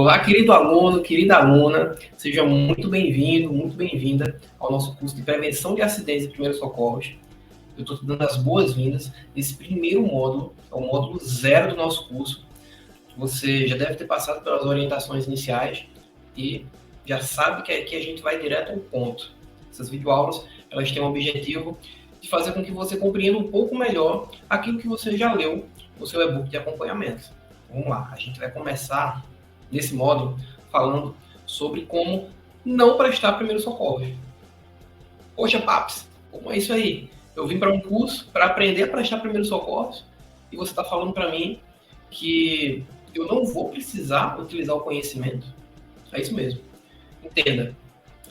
Olá, querido aluno, querida aluna, seja muito bem-vindo, muito bem-vinda ao nosso curso de Prevenção de Acidentes e Primeiros Socorros. Eu estou te dando as boas-vindas nesse primeiro módulo, é o módulo 0 do nosso curso. Você já deve ter passado pelas orientações iniciais e já sabe que aqui a gente vai direto ao ponto. Essas videoaulas, elas têm o objetivo de fazer com que você compreenda um pouco melhor aquilo que você já leu no seu e-book de acompanhamento. Vamos lá, a gente vai começar nesse módulo falando sobre como não prestar primeiros socorros. Poxa, Paps, como é isso aí? Eu vim para um curso para aprender a prestar primeiros socorros e você está falando para mim que eu não vou precisar utilizar o conhecimento? É isso mesmo. Entenda,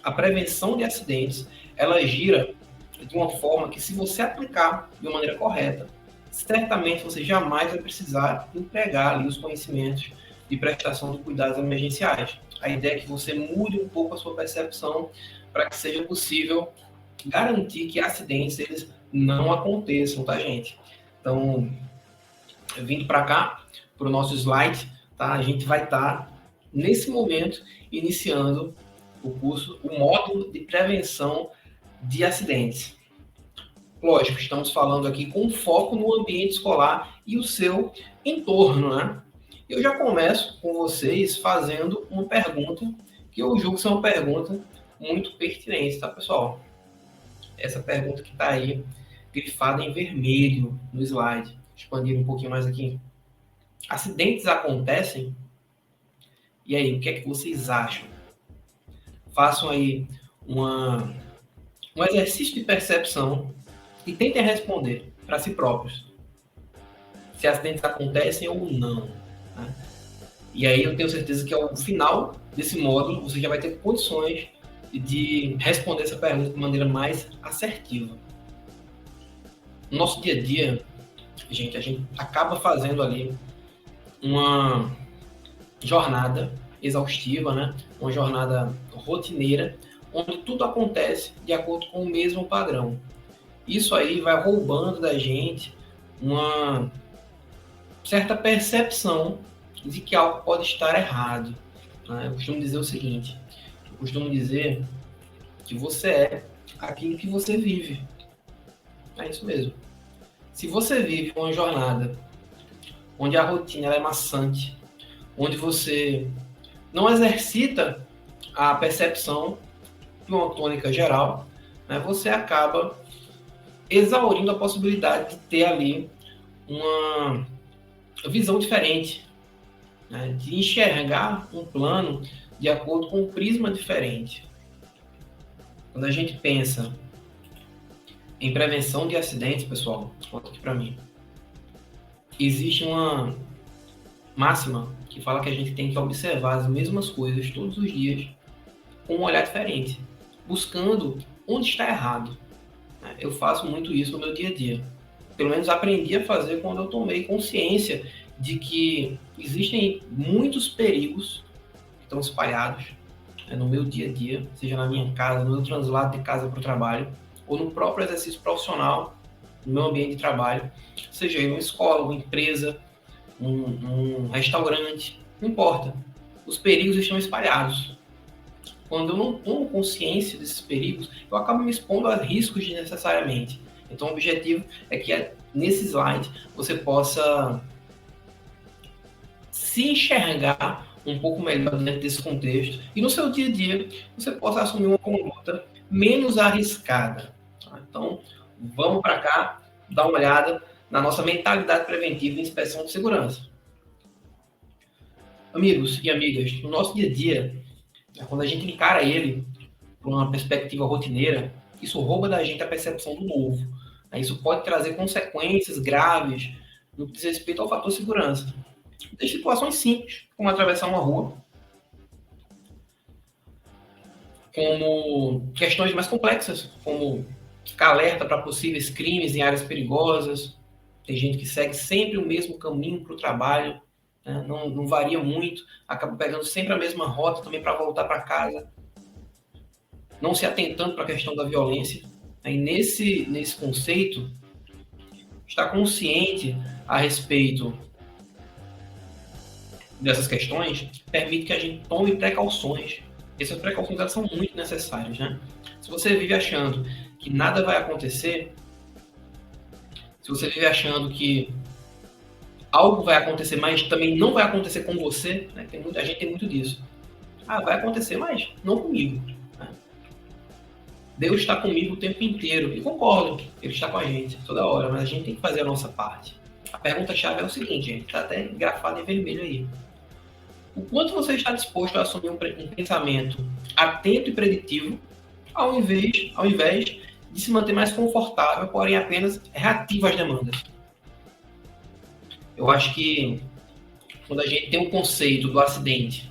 a prevenção de acidentes, ela gira de uma forma que, se você aplicar de uma maneira correta, certamente você jamais vai precisar empregar ali os conhecimentos de prestação de cuidados emergenciais. A ideia é que você mude um pouco a sua percepção para que seja possível garantir que acidentes eles não aconteçam, tá, gente? Então, vindo para cá, para o nosso slide, tá? A gente vai estar, nesse momento, iniciando o curso, o módulo de prevenção de acidentes. Lógico, estamos falando aqui com foco no ambiente escolar e o seu entorno, né? Eu já começo com vocês fazendo uma pergunta que eu julgo ser uma pergunta muito pertinente, tá, pessoal? Essa pergunta que está aí, grifada em vermelho no slide. Expandir um pouquinho mais aqui. Acidentes acontecem? E aí, o que é que vocês acham? Façam aí um exercício de percepção e tentem responder para si próprios se acidentes acontecem ou não. Né? E aí eu tenho certeza que ao final desse módulo você já vai ter condições de responder essa pergunta de maneira mais assertiva. No nosso dia a dia, gente, a gente acaba fazendo ali uma jornada exaustiva, né? Uma jornada rotineira, onde tudo acontece de acordo com o mesmo padrão. Isso aí vai roubando da gente uma certa percepção de que algo pode estar errado. Né? Eu costumo dizer o seguinte, eu costumo dizer que você é aquilo que você vive. É isso mesmo. Se você vive uma jornada onde a rotina é maçante, onde você não exercita a percepção de uma tônica geral, né, você acaba exaurindo a possibilidade de ter ali uma visão diferente, né, de enxergar um plano de acordo com um prisma diferente. Quando a gente pensa em prevenção de acidentes, pessoal, conta aqui para mim. Existe uma máxima que fala que a gente tem que observar as mesmas coisas todos os dias com um olhar diferente, buscando onde está errado. Eu faço muito isso no meu dia a dia. Pelo menos aprendi a fazer quando eu tomei consciência de que existem muitos perigos que estão espalhados no meu dia a dia, seja na minha casa, no meu translado de casa para o trabalho, ou no próprio exercício profissional, no meu ambiente de trabalho, seja em uma escola, uma empresa, um restaurante, não importa. Os perigos estão espalhados. Quando eu não tomo consciência desses perigos, eu acabo me expondo a riscos desnecessariamente. Então, o objetivo é que nesse slide você possa se enxergar um pouco melhor dentro desse contexto e no seu dia a dia você possa assumir uma conduta menos arriscada. Tá? Então, vamos para cá, dar uma olhada na nossa mentalidade preventiva e inspeção de segurança. Amigos e amigas, no nosso dia a dia, quando a gente encara ele por uma perspectiva rotineira, isso rouba da gente a percepção do novo. Isso pode trazer consequências graves no que diz respeito ao fator segurança. Tem situações simples, como atravessar uma rua, como questões mais complexas, como ficar alerta para possíveis crimes em áreas perigosas. Tem gente que segue sempre o mesmo caminho para o trabalho, né? Não varia muito, acaba pegando sempre a mesma rota também para voltar para casa, não se atentando para a questão da violência. E nesse conceito, estar consciente a respeito dessas questões permite que a gente tome precauções. Essas precauções elas são muito necessárias, né? Se você vive achando que nada vai acontecer, se você vive achando que algo vai acontecer, mas também não vai acontecer com você, né? A gente tem muito disso. Ah, vai acontecer, mas não comigo. Né? Deus está comigo o tempo inteiro. E concordo, Ele está com a gente toda hora, mas a gente tem que fazer a nossa parte. A pergunta-chave é o seguinte, gente, está até grafado em vermelho aí. O quanto você está disposto a assumir um pensamento atento e preditivo, ao invés de se manter mais confortável, porém apenas reativo às demandas? Eu acho que quando a gente tem o conceito do acidente,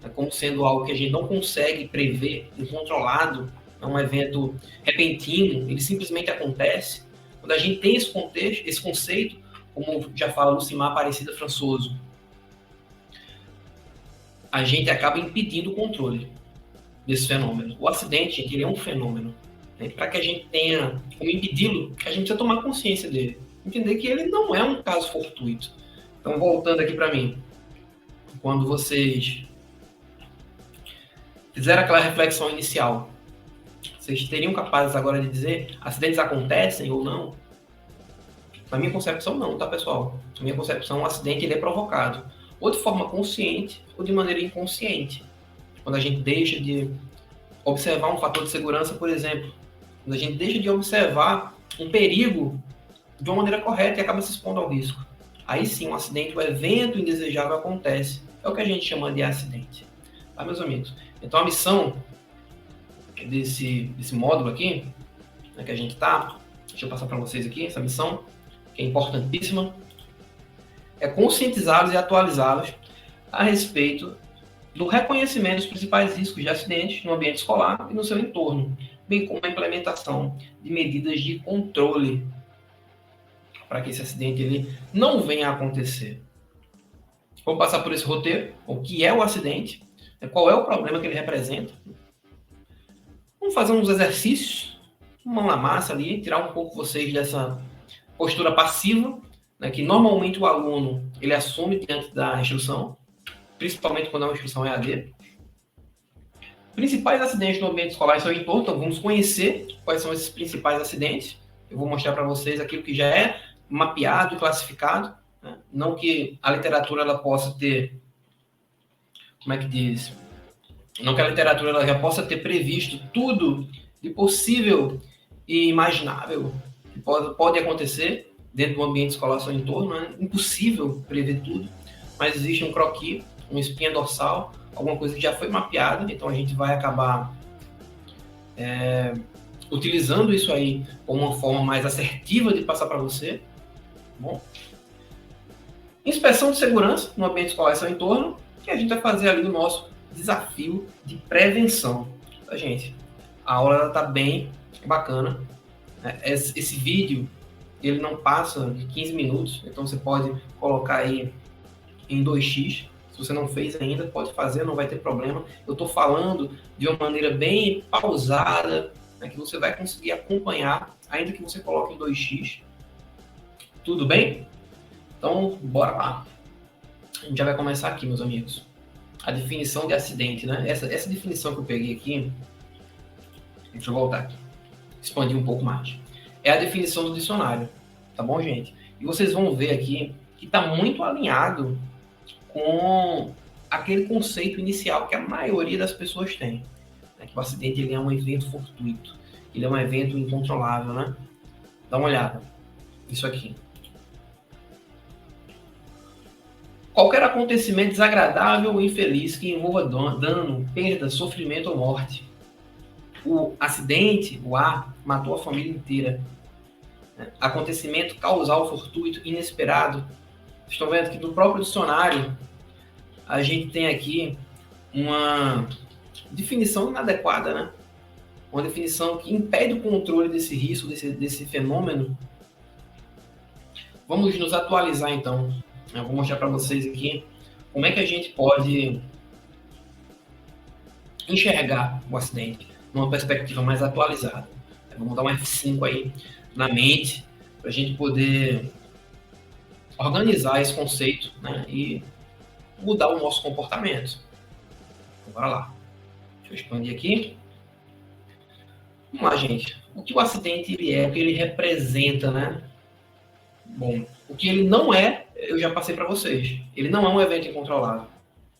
né, como sendo algo que a gente não consegue prever, incontrolado, é um evento repentino, ele simplesmente acontece. Quando a gente tem esse contexto, esse conceito, como já fala Lucimar Aparecida Françoso, a gente acaba impedindo o controle desse fenômeno. O acidente, gente, ele é um fenômeno. Né? Para que a gente tenha como impedi-lo, a gente precisa tomar consciência dele. Entender que ele não é um caso fortuito. Então, voltando aqui para mim, quando vocês fizeram aquela reflexão inicial, vocês teriam capazes agora de dizer acidentes acontecem ou não? Na minha concepção, não, tá, pessoal? Na minha concepção, um acidente ele é provocado ou de forma consciente ou de maneira inconsciente. Quando a gente deixa de observar um fator de segurança, por exemplo, quando a gente deixa de observar um perigo de uma maneira correta e acaba se expondo ao risco. Aí sim, um acidente, um evento indesejável acontece. É o que a gente chama de acidente. Tá, meus amigos? Então, a missão desse módulo aqui, né, que a gente tá, deixa eu passar para vocês aqui, essa missão, que é importantíssima, é conscientizá-los e atualizá-los a respeito do reconhecimento dos principais riscos de acidentes no ambiente escolar e no seu entorno, bem como a implementação de medidas de controle para que esse acidente ele não venha a acontecer. Vamos passar por esse roteiro, o que é o acidente, qual é o problema que ele representa. Vamos fazer uns exercícios, mão na massa ali, tirar um pouco vocês dessa postura passiva, né, que normalmente o aluno ele assume diante da instrução, principalmente quando é uma instrução EAD. Principais acidentes no ambiente escolar e seu entorno, então vamos conhecer quais são esses principais acidentes. Eu vou mostrar para vocês aquilo que já é mapeado e classificado, né? Não que a literatura ela possa ter, como é que diz? Não que a literatura ela já possa ter previsto tudo de possível e imaginável que pode acontecer dentro do ambiente escolar e seu entorno, é impossível prever tudo, mas existe um croquis, uma espinha dorsal, alguma coisa que já foi mapeada, então a gente vai acabar utilizando isso aí como uma forma mais assertiva de passar para você. Bom, inspeção de segurança no ambiente escolar e seu entorno, que a gente vai fazer ali o nosso desafio de prevenção. Tá, gente? A aula está bem bacana. Esse vídeo ele não passa de 15 minutos, então você pode colocar aí em 2x. Se você não fez ainda, pode fazer, não vai ter problema. Eu estou falando de uma maneira bem pausada, né, que você vai conseguir acompanhar, ainda que você coloque em 2x. Tudo bem? Então, bora lá. A gente já vai começar aqui, meus amigos. A definição de acidente, né? Essa definição que eu peguei aqui, deixa eu voltar aqui, expandir um pouco mais. É a definição do dicionário, tá bom, gente? E vocês vão ver aqui que está muito alinhado com aquele conceito inicial que a maioria das pessoas tem, né? Que o acidente ele é um evento fortuito, ele é um evento incontrolável, né? Dá uma olhada, isso aqui. Qualquer acontecimento desagradável ou infeliz que envolva dano, perda, sofrimento ou morte. O acidente, o A, matou a família inteira. Acontecimento causal, fortuito, inesperado. Estão vendo que no próprio dicionário a gente tem aqui uma definição inadequada, né? Uma definição que impede o controle desse risco, desse fenômeno. Vamos nos atualizar então. Eu vou mostrar para vocês aqui como é que a gente pode enxergar o acidente numa perspectiva mais atualizada. Vamos dar um F5 aí na mente para a gente poder organizar esse conceito, né, e mudar o nosso comportamento. Então, bora lá. Deixa eu expandir aqui. Vamos lá, gente. O que o acidente ele é, o que ele representa, né? Bom, o que ele não é, eu já passei para vocês. Ele não é um evento incontrolável.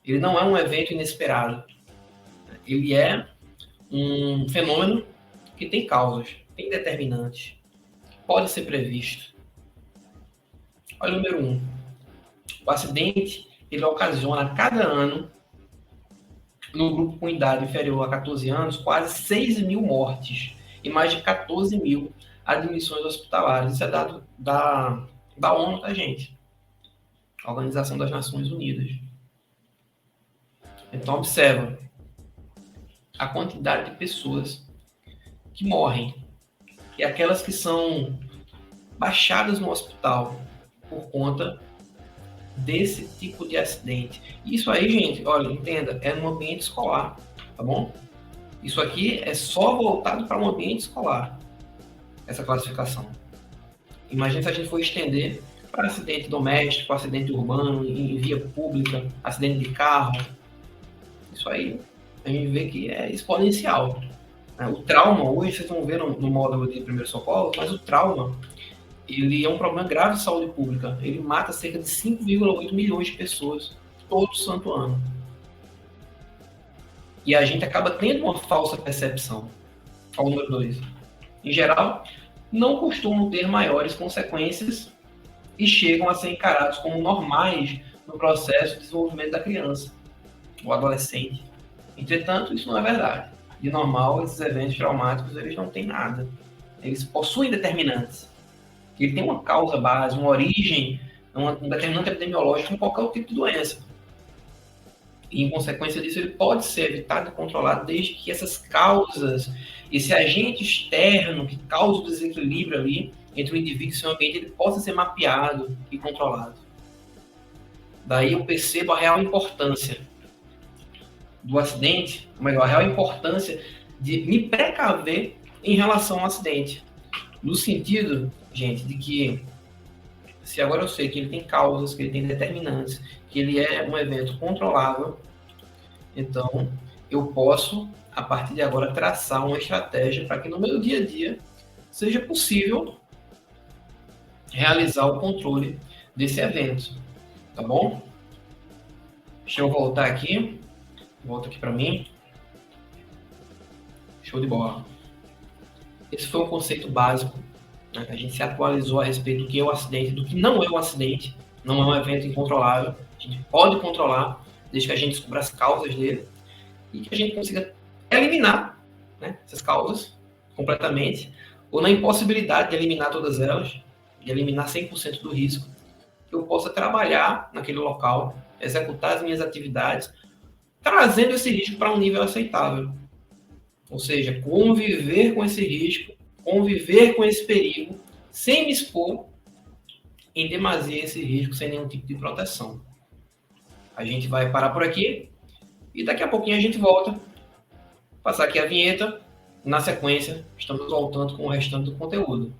Ele não é um evento inesperado. Ele é um fenômeno que tem causas, tem determinantes, pode ser previsto. Olha o número 1. O acidente, ele ocasiona a cada ano, no grupo com idade inferior a 14 anos, quase 6 mil mortes e mais de 14 mil admissões hospitalares. Isso é dado da ONU, tá, gente? A Organização das Nações Unidas. Então, observa a quantidade de pessoas que morrem e aquelas que são baixadas no hospital por conta desse tipo de acidente. Isso aí, gente, olha, entenda, é no ambiente escolar, tá bom? Isso aqui é só voltado para um ambiente escolar, essa classificação. Imagina se a gente for estender para acidente doméstico, acidente urbano, em via pública, acidente de carro. Isso aí, a gente vê que é exponencial. O trauma, hoje, vocês vão ver no módulo de primeiro socorro, mas o trauma, ele é um problema grave de saúde pública. Ele mata cerca de 5,8 milhões de pessoas todo santo ano. E a gente acaba tendo uma falsa percepção. Ao número 2. Em geral, não costumam ter maiores consequências e chegam a ser encarados como normais no processo de desenvolvimento da criança ou adolescente. Entretanto, isso não é verdade. De normal, esses eventos traumáticos, eles não têm nada. Eles possuem determinantes. Ele tem uma causa base, uma origem, um determinante epidemiológico em qualquer tipo de doença. E, em consequência disso, ele pode ser evitado e controlado desde que essas causas, esse agente externo que causa o desequilíbrio ali entre o indivíduo e seu ambiente, ele possa ser mapeado e controlado. Daí eu percebo a real importância do acidente, ou melhor, a real importância de me precaver em relação ao acidente. No sentido, gente, de que se agora eu sei que ele tem causas, que ele tem determinantes, que ele é um evento controlável, então eu posso, a partir de agora, traçar uma estratégia para que no meu dia a dia seja possível realizar o controle desse evento, tá bom? Deixa eu voltar aqui, volta aqui para mim. Show de bola. Esse foi um conceito básico, né? A gente se atualizou a respeito do que é o acidente, do que não é um acidente, não é um evento incontrolável. A gente pode controlar, desde que a gente descubra as causas dele e que a gente consiga eliminar, né, essas causas completamente, ou na impossibilidade de eliminar todas elas, de eliminar 100% do risco, que eu possa trabalhar naquele local, executar as minhas atividades, trazendo esse risco para um nível aceitável. Ou seja, conviver com esse risco, conviver com esse perigo, sem me expor em demasia a esse risco, sem nenhum tipo de proteção. A gente vai parar por aqui e daqui a pouquinho a gente volta. Passar aqui a vinheta. Na sequência, estamos voltando com o restante do conteúdo.